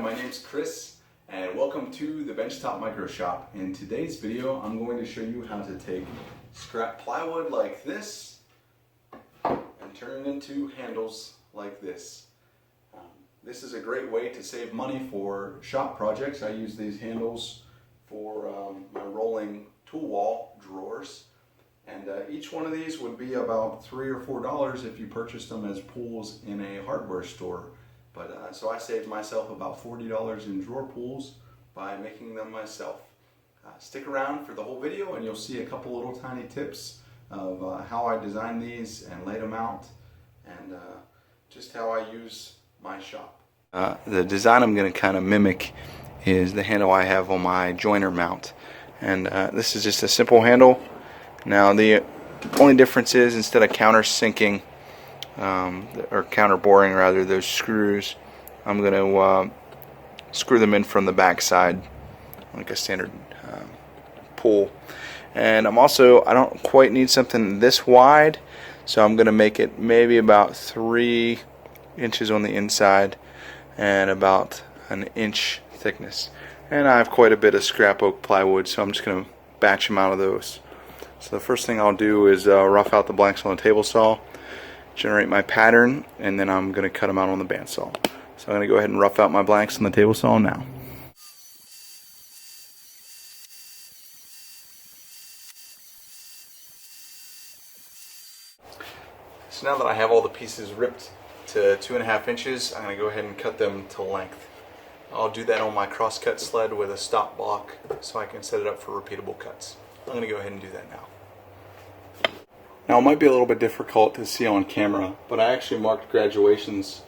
my name's Chris and welcome to the Benchtop Micro Shop. In today's video I'm going to show you how to take scrap plywood like this and turn it into handles like this. This is a great way to save money for shop projects. I use these handles for my rolling tool wall drawers, and each one of these would be about $3 or $4 if you purchased them as pulls in a hardware store. But so I saved myself about $40 in drawer pulls by making them myself. Stick around for the whole video and you'll see a couple little tiny tips of how I designed these and laid them out, and just how I use my shop. The design I'm going to kind of mimic is the handle I have on my joiner mount, and this is just a simple handle. Now the only difference is, instead of countersinking or counter boring rather, those screws, I'm going to screw them in from the back side like a standard pull. And I don't quite need something this wide, so I'm going to make it maybe about 3 inches on the inside and about an inch thickness. And I have quite a bit of scrap oak plywood, so I'm just going to batch them out of those. So the first thing I'll do is rough out the blanks on the table saw, generate my pattern, and then I'm going to cut them out on the bandsaw. So I'm going to go ahead and rough out my blanks on the table saw now. So now that I have all the pieces ripped to 2.5 inches, I'm going to go ahead and cut them to length. I'll do that on my crosscut sled with a stop block so I can set it up for repeatable cuts. I'm going to go ahead and do that now. Now it might be a little bit difficult to see on camera, but I actually marked graduations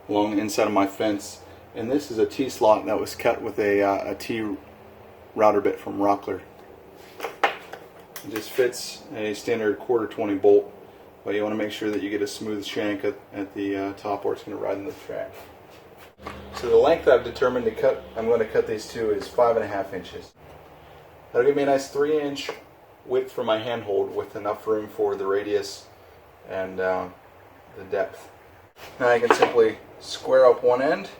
along the inside of my fence, and this is a T-slot that was cut with a T router bit from Rockler. It just fits a standard 1/4-20 bolt, but you want to make sure that you get a smooth shank at the top, or it's going to ride in the track. So the length I've determined to cut, I'm going to cut these to, is 5.5 inches. That'll give me a nice 3-inch width for my handhold with enough room for the radius and the depth. Now I can simply square up one end,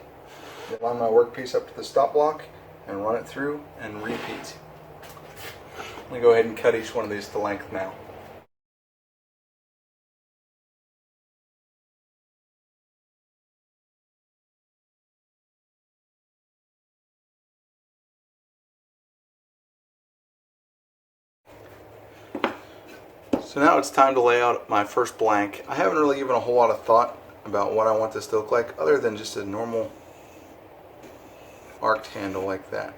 line my workpiece up to the stop block, and run it through and repeat. I'm going to go ahead and cut each one of these to length now. So now it's time to lay out my first blank. I haven't really given a whole lot of thought about what I want this to look like, other than just a normal arced handle like that.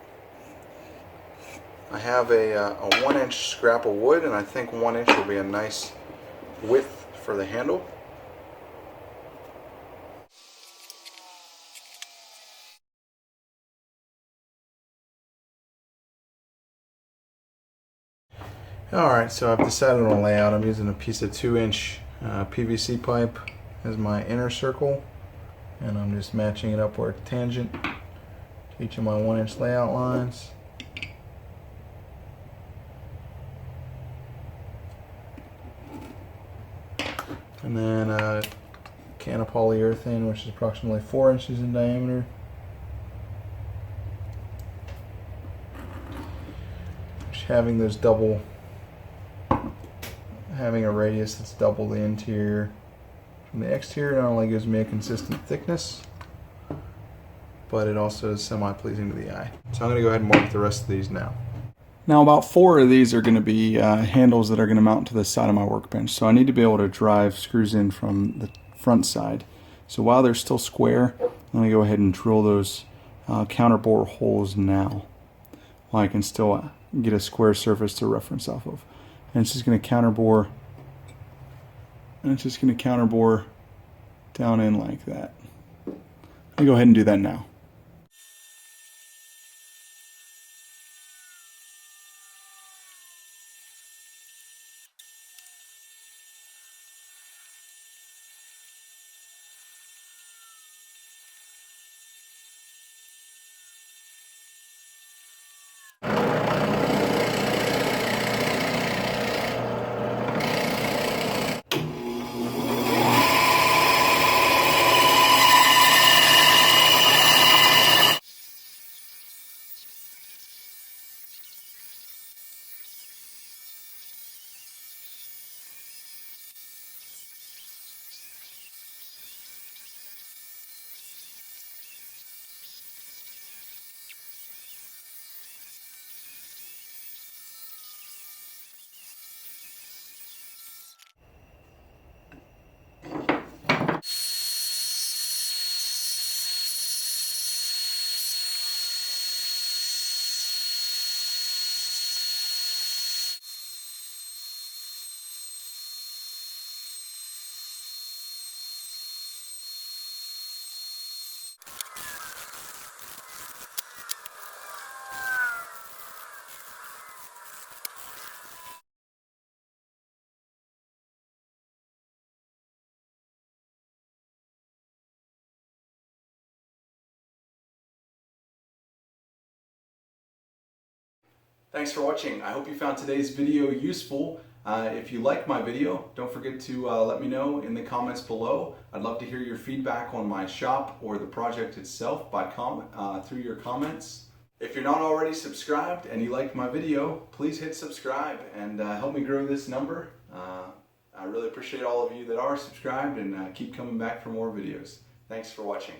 I have a 1-inch scrap of wood, and I think 1 inch will be a nice width for the handle. Alright, so I've decided on layout. I'm using a piece of 2-inch PVC pipe as my inner circle, and I'm just matching it up where it's tangent to each of my 1-inch layout lines. And then a can of polyurethane, which is approximately 4 inches in diameter. Just having a radius that's double the interior from the exterior not only gives me a consistent thickness, but it also is semi-pleasing to the eye. So I'm going to go ahead and mark the rest of these now. Now about 4 of these are going to be handles that are going to mount to the side of my workbench, so I need to be able to drive screws in from the front side. So while they're still square, I'm going to go ahead and drill those counterbore holes now, while I can still get a square surface to reference off of. And it's just going to counterbore, down in like that. I'll go ahead and do that now. Thanks for watching. I hope you found today's video useful. If you like my video, don't forget to let me know in the comments below. I'd love to hear your feedback on my shop or the project itself through your comments. If you're not already subscribed and you liked my video, please hit subscribe and help me grow this number. I really appreciate all of you that are subscribed, and keep coming back for more videos. Thanks for watching.